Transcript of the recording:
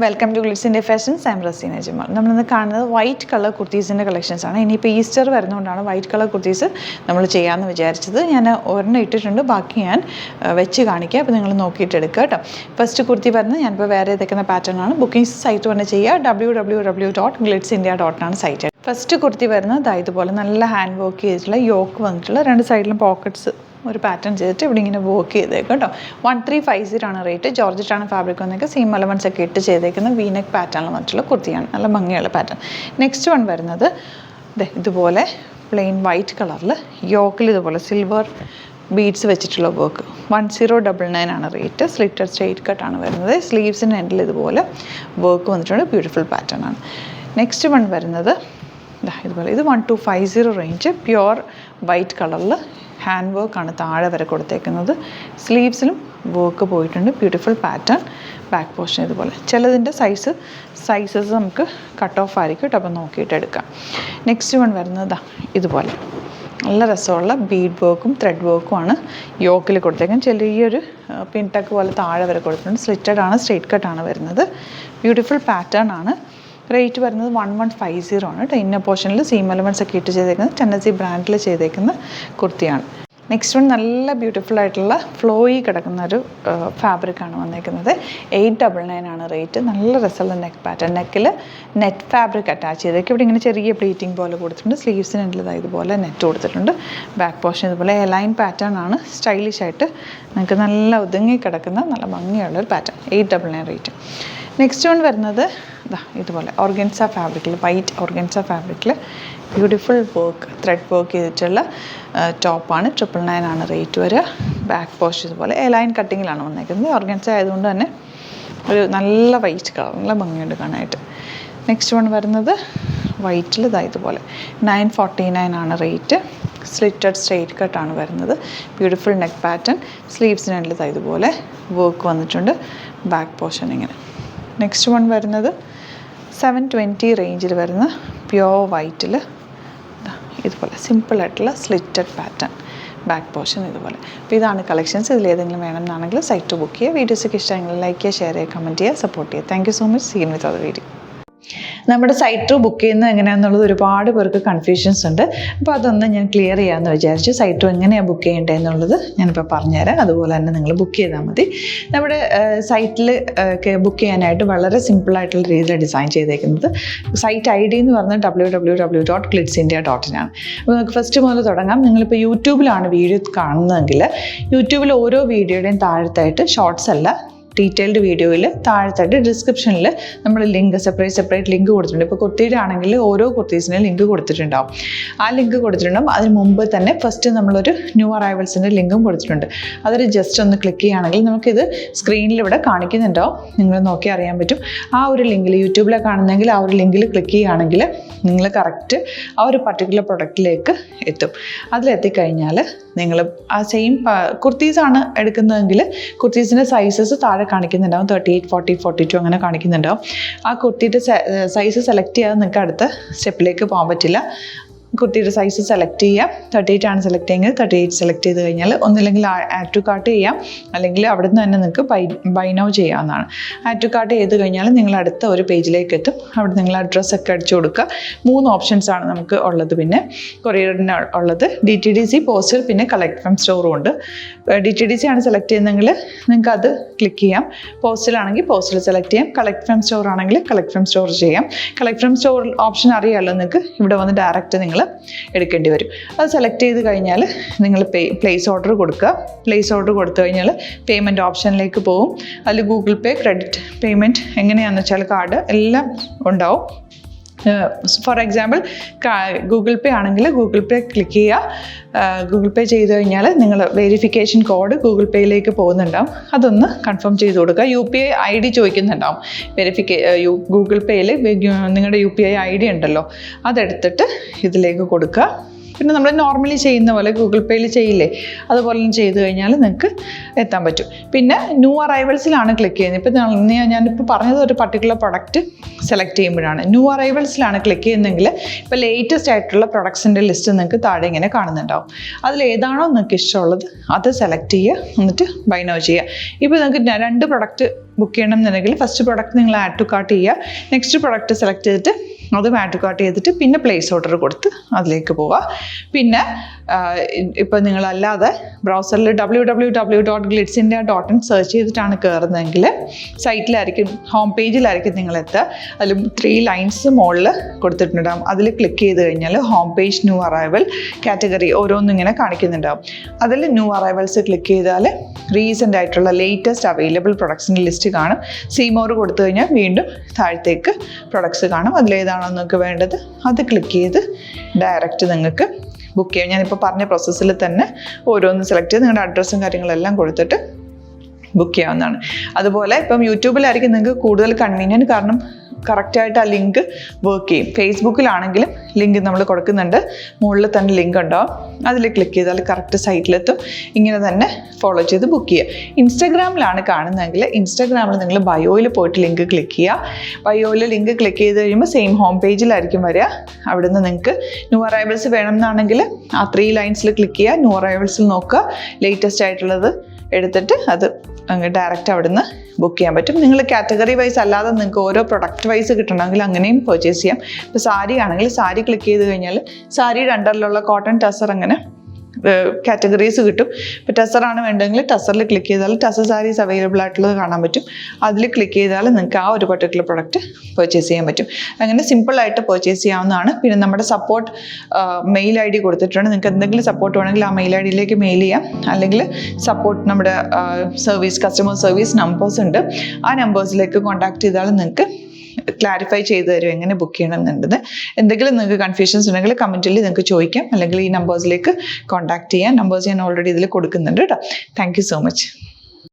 Welcome to glitz India fashions. I'm Razeena Jamal. നമ്മളിന്ന് കാണുന്നത് white colour കുർത്തീസിൻ്റെ കളക്ഷൻസാണ്. ഇനിയിപ്പോൾ ഈസ്റ്റർ വരുന്നതുകൊണ്ടാണ് വൈറ്റ് കളർ കുർത്തീസ് നമ്മൾ ചെയ്യാമെന്ന് വിചാരിച്ചത്. ഞാൻ ഒരെണ്ണം ഇട്ടിട്ടുണ്ട്, ബാക്കി ഞാൻ വെച്ച് കാണിക്കുക. അപ്പോൾ നിങ്ങൾ നോക്കിയിട്ട് എടുക്കുക കേട്ടോ. ഫസ്റ്റ് കുർത്തി വരുന്നത് ഞാനിപ്പോൾ വേറെ ഏതൊക്കെ പാറ്റേൺ ആണ്. ബുക്കിംഗ്സ് സൈറ്റ് തന്നെ ചെയ്യുക. www.glitzindia.com site. ഫസ്റ്റ് കുർത്തി വരുന്നത് ഇതുപോലെ നല്ല ഹാൻഡ് വർക്ക് ചെയ്തിട്ടുള്ള യോക്ക് വന്നിട്ടുള്ള രണ്ട് സൈഡിലും പോക്കറ്റ്സ് ഒരു പാറ്റേൺ ചെയ്തിട്ട് ഇവിടെ ഇങ്ങനെ വർക്ക് ചെയ്തേക്കും കേട്ടോ. 1350 ആണ് റേറ്റ്. ജോർജറ്റാണ് ഫാബ്രിക് വന്നേക്കുക. സെയിം എലമെൻറ്റ്സ് ഒക്കെ ഇട്ട് ചെയ്തേക്കുന്ന വീനെക്ക് പാറ്റേണിൽ വന്നിട്ടുള്ള കുർത്തിയാണ്. നല്ല ഭംഗിയുള്ള പാറ്റേൺ. നെക്സ്റ്റ് വൺ വരുന്നത് ഇതുപോലെ പ്ലെയിൻ വൈറ്റ് കളറിൽ യോക്കിൽ ഇതുപോലെ സിൽവർ ബീഡ്സ് വെച്ചിട്ടുള്ള വർക്ക്. 1099 ആണ് റേറ്റ്. സ്ലിറ്റഡ് സ്ട്രെയിറ്റ് കട്ടാണ് വരുന്നത്. സ്ലീവ്സിൻ്റെ എൻഡിൽ ഇതുപോലെ വർക്ക് വന്നിട്ടുണ്ട്. ബ്യൂട്ടിഫുൾ പാറ്റേൺ ആണ്. നെക്സ്റ്റ് വൺ വരുന്നത് ഇതുപോലെ. ഇത് 1250 റേഞ്ച്. പ്യുവർ വൈറ്റ് കളറിൽ ഹാൻഡ് വർക്കാണ് താഴെ വരെ കൊടുത്തേക്കുന്നത്. സ്ലീവ്സിലും വർക്ക് പോയിട്ടുണ്ട്. Beautiful pattern. ബാക്ക് പോർഷൻ ഇതുപോലെ. ചിലതിൻ്റെ സൈസസ് നമുക്ക് കട്ട് ഓഫ് ആയിരിക്കും കേട്ടോ. അപ്പോൾ നോക്കിയിട്ട് എടുക്കാം. നെക്സ്റ്റ് വൺ വരുന്നത് ഇതുപോലെ നല്ല രസമുള്ള ബീഡ് വർക്കും ത്രെഡ് വർക്കുമാണ് യോക്കിൽ കൊടുത്തേക്കുന്നത്. ചെറിയൊരു പിൻടക്ക് പോലെ താഴെ വരെ കൊടുത്തിട്ടുണ്ട്. സ്ലിറ്റഡ് ആണ്, സ്ട്രെയിറ്റ് കട്ടാണ് വരുന്നത്. ബ്യൂട്ടിഫുൾ പാറ്റേൺ ആണ്. റേറ്റ് വരുന്നത് 1150 ആണ് കേട്ടോ. ഇന്നർ പോർഷനിൽ സീം എലമെൻറ്റ്സ് ഒക്കെ ഇട്ട് ചെയ്തേക്കുന്നത് ടെന്നസി ബ്രാൻഡിൽ ചെയ്തേക്കുന്ന കുർത്തിയാണ്. നെക്സ്റ്റ് വൺ നല്ല ബ്യൂട്ടിഫുൾ ആയിട്ടുള്ള ഫ്ലോയി കിടക്കുന്ന ഒരു ഫാബ്രിക്കാണ് വന്നേക്കുന്നത്. 899 ആണ് റേറ്റ്. നല്ല രസമുള്ള നെക്ക് പാറ്റേൺ. നെക്കിൽ നെറ്റ് ഫാബ്രിക് അറ്റാച്ച് ചെയ്തേക്ക്. ഇവിടെ ഇങ്ങനെ ചെറിയ പ്ലീറ്റിംഗ് പോലെ കൊടുത്തിട്ടുണ്ട്. സ്ലീവ്സിന് ഉള്ളത് ഇതുപോലെ നെറ്റ് കൊടുത്തിട്ടുണ്ട്. ബാക്ക് പോർഷൻ ഇതുപോലെ എലൈൻ പാറ്റേൺ ആണ്. സ്റ്റൈലിഷ് ആയിട്ട് നിങ്ങൾക്ക് നല്ല ഒതുങ്ങി കിടക്കുന്ന നല്ല ഭംഗിയുള്ളൊരു പാറ്റേൺ. 899 റേറ്റ്. നെക്സ്റ്റ് വൺ വരുന്നത് ഇതുപോലെ ഓർഗൻസ ഫാബ്രിക്കിൽ, വൈറ്റ് ഓർഗൻസ ഫാബ്രിക്കിൽ ബ്യൂട്ടിഫുൾ വർക്ക് ത്രെഡ് വർക്ക് ചെയ്തിട്ടുള്ള ടോപ്പാണ്. 999 ആണ് റേറ്റ് വരിക. ബാക്ക് പോർഷൻ ഇതുപോലെ എലൈൻ കട്ടിങ്ങിലാണ് വന്നേക്കുന്നത്. ഓർഗൻസ ആയതുകൊണ്ട് തന്നെ ഒരു നല്ല വൈറ്റ് കളർ, നല്ല ഭംഗിയുണ്ട് കാണാനായിട്ട്. നെക്സ്റ്റ് വൺ വരുന്നത് വൈറ്റിൽ ഇതുപോലെ 949 ആണ് റേറ്റ്. സ്ലിറ്റഡ് സ്ട്രെയിറ്റ് കട്ടാണ് വരുന്നത്. Beautiful neck pattern. സ്ലീവ്സിനുള്ള ഇതുപോലെ വർക്ക് വന്നിട്ടുണ്ട്. ബാക്ക് പോർഷൻ ഇങ്ങനെ. നെക്സ്റ്റ് വൺ വരുന്നത് 720 റേഞ്ചിൽ വരുന്ന പ്യുവർ വൈറ്റിൽ ഇതുപോലെ സിമ്പിളായിട്ടുള്ള സ്ലിറ്റഡ് പാറ്റേൺ. ബാക്ക് പോർഷൻ ഇതുപോലെ. അപ്പോൾ ഇതാണ് കളക്ഷൻസ്. ഇതിലേതെങ്കിലും വേണമെന്നാണെങ്കിൽ സൈറ്റ് ബുക്ക് ചെയ്യുക. വീഡിയോസൊക്കെ ഇഷ്ടമെങ്കിൽ ലൈക്ക് ചെയ്യുക, ഷെയർ ചെയ്യുക, കമൻറ്റ് ചെയ്യുക, സപ്പോർട്ട് ചെയ്യുക. Thank you so much. Seen with other video. നമ്മുടെ സൈറ്റ് ബുക്ക് ചെയ്യുന്നത് എങ്ങനെയാണെന്നുള്ളത് ഒരുപാട് പേർക്ക് കൺഫ്യൂഷൻസ് ഉണ്ട്. അപ്പോൾ അതൊന്ന് ഞാൻ ക്ലിയർ ചെയ്യാമെന്ന് വിചാരിച്ചു. സൈറ്റ് എങ്ങനെയാണ് ബുക്ക് ചെയ്യേണ്ടത് എന്നുള്ളത് ഞാനിപ്പോൾ പറഞ്ഞുതരാം. അതുപോലെ തന്നെ നിങ്ങൾ ബുക്ക് ചെയ്താൽ മതി. നമ്മുടെ സൈറ്റിൽ ബുക്ക് ചെയ്യാനായിട്ട് വളരെ സിമ്പിളായിട്ടുള്ള രീതിയിൽ ഡിസൈൻ ചെയ്തേക്കുന്നത്. സൈറ്റ് ID എന്ന് പറഞ്ഞാൽ www.glitzindia.in ആണ്. അപ്പോൾ നമുക്ക് ഫസ്റ്റ് മുതൽ തുടങ്ങാം. നിങ്ങളിപ്പോൾ യൂട്യൂബിലാണ് വീഡിയോ കാണുന്നതെങ്കിൽ യൂട്യൂബിൽ ഓരോ വീഡിയോയുടെയും താഴത്തായിട്ട് ഷോർട്സ് അല്ല, ഡീറ്റെയിൽഡ് വീഡിയോയിൽ താഴത്തായിട്ട് ഡിസ്ക്രിപ്ഷനിൽ നമ്മൾ ലിങ്ക് സെപ്പറേറ്റ് ലിങ്ക് കൊടുത്തിട്ടുണ്ട്. ഇപ്പോൾ കുർത്തിയുടെ ആണെങ്കിൽ ഓരോ കുർത്തീസിനും ലിങ്ക് കൊടുത്തിട്ടുണ്ടാവും. ആ ലിങ്ക് കൊടുത്തിട്ടുണ്ടാവും. അതിന് മുമ്പ് തന്നെ ഫസ്റ്റ് നമ്മളൊരു ന്യൂ അറൈവൽസിൻ്റെ ലിങ്കും കൊടുത്തിട്ടുണ്ട്. അതിൽ ജസ്റ്റ് ഒന്ന് ക്ലിക്ക് ചെയ്യുകയാണെങ്കിൽ നമുക്കിത് സ്ക്രീനിൽ ഇവിടെ കാണിക്കുന്നുണ്ടാവും. നിങ്ങൾ നോക്കി അറിയാൻ പറ്റും. ആ ഒരു ലിങ്കിൽ യൂട്യൂബിലെ കാണുന്നെങ്കിൽ ആ ഒരു ലിങ്കിൽ ക്ലിക്ക് ചെയ്യുകയാണെങ്കിൽ നിങ്ങൾ കറക്റ്റ് ആ ഒരു പർട്ടിക്കുലർ പ്രൊഡക്റ്റിലേക്ക് എത്തും. അതിലെത്തിക്കഴിഞ്ഞാൽ നിങ്ങൾ ആ സെയിം കുർത്തീസാണ് എടുക്കുന്നതെങ്കിൽ കുർത്തീസിൻ്റെ സൈസസ് താഴെ കാണിക്കുന്നുണ്ടാവും. 38, 40, 42 അങ്ങനെ കാണിക്കുന്നുണ്ടാവും. ആ കുർത്തിയുടെ സൈസ് സെലക്ട് ചെയ്യാതെ നിങ്ങൾക്ക് അടുത്ത സ്റ്റെപ്പിലേക്ക് പോകാൻ പറ്റില്ല. കുർത്തിയുടെ സൈസ് സെലക്ട് ചെയ്യാം. 38 ആണ് സെലക്ട് ചെയ്യുന്നത്. 38 സെലക്ട് ചെയ്ത് കഴിഞ്ഞാൽ ഒന്നില്ലെങ്കിൽ ആഡ് ടു കാർട്ട് ചെയ്യാം, അല്ലെങ്കിൽ അവിടെ നിന്ന് തന്നെ നിങ്ങൾക്ക് ബൈ നൗ ചെയ്യാവുന്നതാണ്. ആഡ് ടു കാർട്ട് ചെയ്ത് കഴിഞ്ഞാൽ നിങ്ങൾ അടുത്ത ഒരു പേജിലേക്ക് എത്തും. അവിടെ നിങ്ങൾ അഡ്രസ്സൊക്കെ അടിച്ചു കൊടുക്കുക. 3 ഓപ്ഷൻസ് ആണ് നമുക്ക് ഉള്ളത്. പിന്നെ കൊറിയറിന് ഉള്ളത് DTDC, പോസ്റ്റൽ, പിന്നെ കളക്ട് ഫ്രം സ്റ്റോറും ഉണ്ട്. DTDC ആണ് സെലക്ട് ചെയ്യുന്നതെങ്കിൽ നിങ്ങൾക്ക് അത് ക്ലിക്ക് ചെയ്യാം. പോസ്റ്റലാണെങ്കിൽ പോസ്റ്റൽ സെലക്ട് ചെയ്യാം. കളക്ട് ഫ്രം സ്റ്റോർ ആണെങ്കിൽ കളക്ട് ഫ്രം സ്റ്റോർ ചെയ്യാം. കളക്ട് ഫ്രം സ്റ്റോർ ഓപ്ഷൻ അറിയാമല്ലോ നിങ്ങൾക്ക്. ഇവിടെ വന്ന് ഡയറക്റ്റ് നിങ്ങൾ എടുക്കേണ്ടി വരും. അത് സെലക്ട് ചെയ്ത് കഴിഞ്ഞാൽ നിങ്ങൾ പ്ലേസ് ഓർഡർ കൊടുക്കുക. പ്ലേസ് ഓർഡർ കൊടുത്തു കഴിഞ്ഞാൽ പേയ്മെൻറ്റ് ഓപ്ഷനിലേക്ക് പോകും. അതിൽ ഗൂഗിൾ പേ, ക്രെഡിറ്റ് പേയ്മെൻറ്റ് എങ്ങനെയാണെന്ന് വെച്ചാൽ കാർഡ് എല്ലാം ഉണ്ടാവും. ഫോർ എക്സാമ്പിൾ ഗൂഗിൾ പേ ആണെങ്കിൽ ഗൂഗിൾ പേ ക്ലിക്ക് ചെയ്യുക. ഗൂഗിൾ പേ ചെയ്ത് കഴിഞ്ഞാൽ നിങ്ങൾ വെരിഫിക്കേഷൻ കോഡ് ഗൂഗിൾ പേയിലേക്ക് പോകുന്നുണ്ടാവും. അതൊന്ന് കൺഫേം ചെയ്ത് കൊടുക്കുക. UPI ID ചോദിക്കുന്നുണ്ടാവും. ഗൂഗിൾ പേയിൽ നിങ്ങളുടെ UPI ID ഉണ്ടല്ലോ, അതെടുത്തിട്ട് ഇതിലേക്ക് കൊടുക്കുക. പിന്നെ നമ്മൾ നോർമലി ചെയ്യുന്ന പോലെ ഗൂഗിൾ പേയിൽ ചെയ്യില്ലേ, അതുപോലെ ചെയ്ത് കഴിഞ്ഞാൽ നിങ്ങൾക്ക് എത്താൻ പറ്റും. പിന്നെ ന്യൂ അറൈവൽസിലാണ് ക്ലിക്ക് ചെയ്യുന്നത്. ഇപ്പോൾ ഞാനിപ്പോൾ പറഞ്ഞത് ഒരു പർട്ടിക്കുലർ പ്രൊഡക്റ്റ് സെലക്ട് ചെയ്യുമ്പോഴാണ്. ന്യൂ അറൈവൽസിലാണ് ക്ലിക്ക് ചെയ്യുന്നതെങ്കിൽ ഇപ്പോൾ ലേറ്റസ്റ്റ് ആയിട്ടുള്ള പ്രൊഡക്ട്സിൻ്റെ ലിസ്റ്റ് നിങ്ങൾക്ക് താഴെ ഇങ്ങനെ കാണുന്നുണ്ടാവും. അതിൽ ഏതാണോ നിങ്ങൾക്ക് ഇഷ്ടമുള്ളത് അത് സെലക്ട് ചെയ്യുക, എന്നിട്ട് ബൈ നൗ ചെയ്യുക. ഇപ്പോൾ നിങ്ങൾക്ക് 2 പ്രൊഡക്റ്റ് ബുക്ക് ചെയ്യണം എന്നുണ്ടെങ്കിൽ ഫസ്റ്റ് പ്രൊഡക്റ്റ് നിങ്ങൾ ആഡ് ടു കാർട്ട് ചെയ്യുക. നെക്സ്റ്റ് പ്രൊഡക്റ്റ് സെലക്ട് ചെയ്തിട്ട് അതും ആഡ് ടു കാർട്ട് ചെയ്തിട്ട് പിന്നെ പ്ലേസ് ഓർഡർ കൊടുത്ത് അതിലേക്ക് പോവുക. പിന്നെ ഇപ്പോൾ നിങ്ങളല്ലാതെ ബ്രൗസറിൽ www.glitzindia.in സെർച്ച് ചെയ്തിട്ടാണ് കയറുന്നതെങ്കിൽ സൈറ്റിലായിരിക്കും, ഹോം പേജിലായിരിക്കും നിങ്ങളെത്തുക. അതിൽ 3 ലൈൻസ് മുകളിൽ കൊടുത്തിട്ടുണ്ടാകും. അതിൽ ക്ലിക്ക് ചെയ്ത് കഴിഞ്ഞാൽ home page, new arrival, category ഓരോന്നും ഇങ്ങനെ കാണിക്കുന്നുണ്ടാകും. അതിൽ ന്യൂ അറൈവൽസ് ക്ലിക്ക് ചെയ്താൽ റീസെൻ്റ് ആയിട്ടുള്ള ലേറ്റസ്റ്റ് അവൈലബിൾ പ്രൊഡക്ട്സിൻ്റെ ലിസ്റ്റ് കാണും. സീമോർ കൊടുത്തു കഴിഞ്ഞാൽ വീണ്ടും താഴത്തേക്ക് പ്രൊഡക്ട്സ് കാണും. അതിലേതാണോ നിങ്ങൾക്ക് വേണ്ടത് അത് ക്ലിക്ക് ചെയ്ത് ഡയറക്റ്റ് നിങ്ങൾക്ക് ബുക്ക് ചെയ്യാം. ഞാനിപ്പോൾ പറഞ്ഞ പ്രോസസ്സിൽ തന്നെ ഓരോന്ന് സെലക്ട് ചെയ്ത് നിങ്ങളുടെ അഡ്രസ്സും കാര്യങ്ങളെല്ലാം കൊടുത്തിട്ട് ബുക്ക് ചെയ്യാവുന്നതാണ്. അതുപോലെ ഇപ്പം യൂട്യൂബിലായിരിക്കും നിങ്ങൾക്ക് കൂടുതൽ കൺവീനിയൻറ്റ്, കാരണം കറക്റ്റായിട്ട് ആ ലിങ്ക് വർക്ക് ചെയ്യും. ഫേസ്ബുക്കിലാണെങ്കിലും ലിങ്ക് നമ്മൾ കൊടുക്കുന്നുണ്ട്, മുകളിൽ തന്നെ ലിങ്ക് ഉണ്ടാവും. അതിൽ ക്ലിക്ക് ചെയ്താൽ കറക്റ്റ് സൈറ്റിലെത്തും. ഇങ്ങനെ തന്നെ ഫോളോ ചെയ്ത് ബുക്ക് ചെയ്യുക. ഇൻസ്റ്റാഗ്രാമിലാണ് കാണുന്നതെങ്കിൽ ഇൻസ്റ്റാഗ്രാമിൽ നിങ്ങൾ ബയോയിൽ പോയിട്ട് ലിങ്ക് ക്ലിക്ക് ചെയ്യുക. ബയോയിൽ ലിങ്ക് ക്ലിക്ക് ചെയ്ത് കഴിയുമ്പോൾ സെയിം ഹോം പേജിലായിരിക്കും വരിക. അവിടുന്ന് നിങ്ങൾക്ക് ന്യൂ അറൈവൽസ് വേണമെന്നാണെങ്കിൽ ആ 3 ലൈൻസിൽ ക്ലിക്ക് ചെയ്യുക. ന്യൂ അറൈവൽസിൽ നോക്കുക, ലേറ്റസ്റ്റ് ആയിട്ടുള്ളത് എടുത്തിട്ട് അത് അങ്ങ് ഡയറക്റ്റ് അവിടുന്ന് ബുക്ക് ചെയ്യാൻ പറ്റും. നിങ്ങൾ കാറ്റഗറി വൈസ് അല്ലാതെ നിങ്ങൾക്ക് ഓരോ പ്രൊഡക്റ്റ് വൈസ് കിട്ടണമെങ്കിൽ അങ്ങനെയും പർച്ചേസ് ചെയ്യാം. ഇപ്പോൾ സാരി ആണെങ്കിൽ സാരി ക്ലിക്ക് ചെയ്ത് കഴിഞ്ഞാൽ സാരിയുടെ അണ്ടറിലുള്ള കോട്ടൺ ടസർ അങ്ങനെ കാറ്റഗറീസ് കിട്ടും. ഇപ്പോൾ ടസറാണ് വേണ്ടതെങ്കിൽ ടസറിൽ ക്ലിക്ക് ചെയ്താൽ ടസർ സാരീസ് അവൈലബിൾ ആയിട്ടുള്ളത് കാണാൻ പറ്റും. അതിൽ ക്ലിക്ക് ചെയ്താൽ നിങ്ങൾക്ക് ആ ഒരു പർട്ടിക്കുലർ പ്രൊഡക്റ്റ് പർച്ചേസ് ചെയ്യാൻ പറ്റും. അങ്ങനെ സിമ്പിളായിട്ട് പർച്ചേസ് ചെയ്യാവുന്നതാണ്. പിന്നെ നമ്മുടെ സപ്പോർട്ട് മെയിൽ ID കൊടുത്തിട്ടുണ്ട്. നിങ്ങൾക്ക് എന്തെങ്കിലും സപ്പോർട്ട് വേണമെങ്കിൽ ആ മെയിൽ IDയിലേക്ക് മെയിൽ ചെയ്യാം. അല്ലെങ്കിൽ സപ്പോർട്ട് നമ്മുടെ കസ്റ്റമർ സർവീസ് നമ്പേഴ്സ് ഉണ്ട്. ആ നമ്പേഴ്സിലേക്ക് കോൺടാക്ട് ചെയ്താൽ നിങ്ങൾക്ക് ക്ലാരിഫൈ ചെയ്ത് തരും എങ്ങനെ ബുക്ക് ചെയ്യണം എന്നുള്ളത്. എന്തെങ്കിലും നിങ്ങൾക്ക് കൺഫ്യൂഷൻസ് ഉണ്ടെങ്കിൽ കമൻറ്റിൽ നിങ്ങൾക്ക് ചോദിക്കാം, അല്ലെങ്കിൽ ഈ നമ്പേഴ്സിലേക്ക് കോൺടാക്ട് ചെയ്യാം. നമ്പേഴ്സ് ഞാൻ ഓൾറെഡി ഇതിൽ കൊടുക്കുന്നുണ്ട് കേട്ടോ. Thank you so much.